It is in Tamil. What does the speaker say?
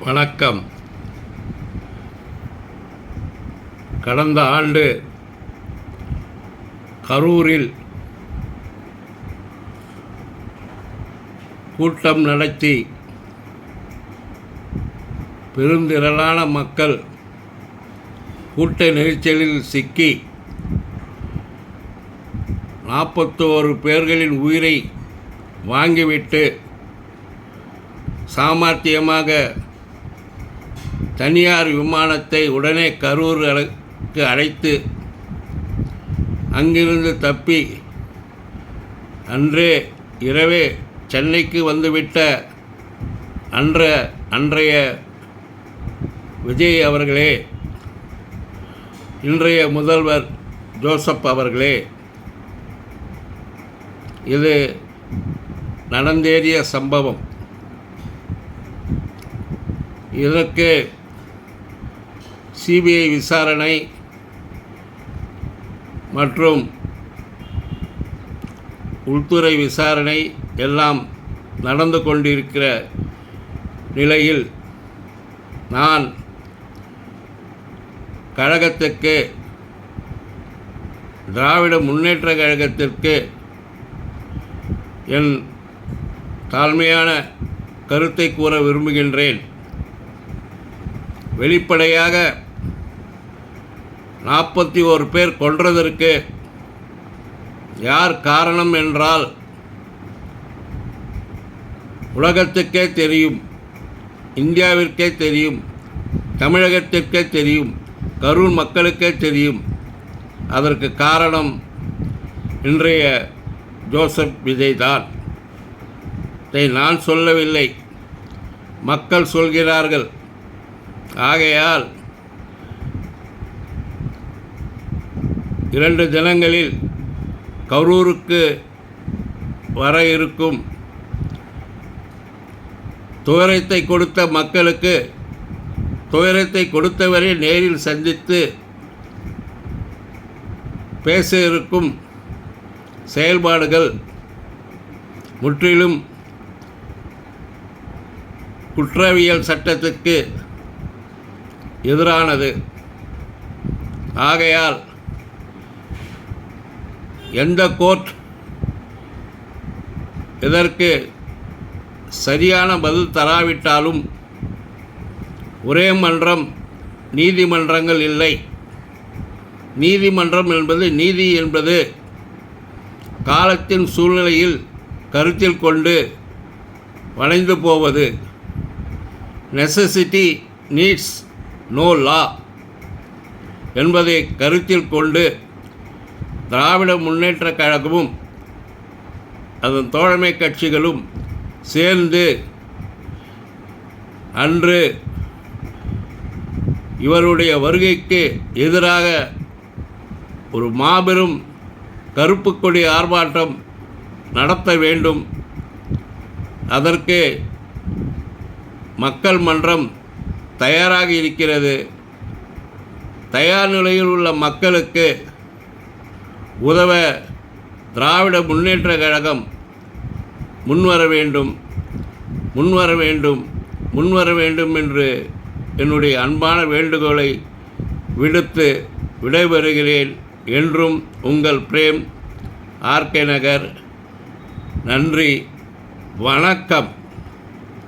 வணக்கம். கடந்த ஆண்டு கரூரில் கூட்டம் நடத்தி பெருந்திரளான மக்கள் கூட்ட நெரிசலில் சிக்கி 41 பேர்களின் உயிரை வாங்கிவிட்டு சாமர்த்தியமாக தனியார் விமானத்தை உடனே கரூருக்கு அழைத்து அங்கிருந்து தப்பி அன்றே இரவே சென்னைக்கு வந்துவிட்ட அன்றைய விஜய் அவர்களே, இன்றைய முதல்வர் ஜோசப் அவர்களே, இது நடந்தேறிய சம்பவம். இதற்கு சிபிஐ விசாரணை மற்றும் உள்துறை விசாரணை எல்லாம் நடந்து கொண்டிருக்கிற நிலையில் நான் கழகத்திற்கு, திராவிட முன்னேற்ற கழகத்திற்கு என் தாழ்மையான கருத்தை கூற விரும்புகின்றேன். வெளிப்படையாக 41 பேர் கொன்றதற்கு யார் காரணம் என்றால் உலகத்துக்கே தெரியும், இந்தியாவிற்கே தெரியும், தமிழகத்திற்கே தெரியும், கரூர் மக்களுக்கே தெரியும். அதற்கு காரணம் இன்றைய ஜோசப் விஜய் தான். இதை நான் சொல்லவில்லை, மக்கள் சொல்கிறார்கள். ஆகையால் 2 தினங்களில் கரூருக்கு வர இருக்கும் துயரத்தை கொடுத்த மக்களுக்கு துயரத்தை கொடுத்தவரை நேரில் சந்தித்து பேச இருக்கும் செயல்பாடுகள் முற்றிலும் குற்றவியல் சட்டத்துக்கு எதிரானது. ஆகையால் எந்த கோர்ட் இதற்கு சரியான பதில் தராவிட்டாலும் ஒரே மன்றம், நீதிமன்றங்கள் இல்லை. நீதிமன்றம் என்பது, நீதி என்பது காலத்தின் சூழ்நிலையில் கருத்தில் கொண்டு வளைந்து போவது. நெசசிட்டி நீட்ஸ் நோ லா என்பதை கருத்தில் கொண்டு திராவிட முன்னேற்ற கழகமும் அதன் தோழமை கட்சிகளும் சேர்ந்து அன்று இவருடைய வருகைக்கு எதிராக ஒரு மாபெரும் கருப்பு கொடி ஆர்ப்பாட்டம் நடத்த வேண்டும். அதற்கு மக்கள் மன்றம் தயாராக இருக்கிறது. தயார் நிலையில் உள்ள மக்களுக்கு உதவ திராவிட முன்னேற்ற கழகம் முன்வர வேண்டும் என்று என்னுடைய அன்பான வேண்டுகோளை விடுத்து விடைபெறுகிறேன். என்றும் உங்கள் பிரேம், ஆர்கே நகர். நன்றி, வணக்கம்.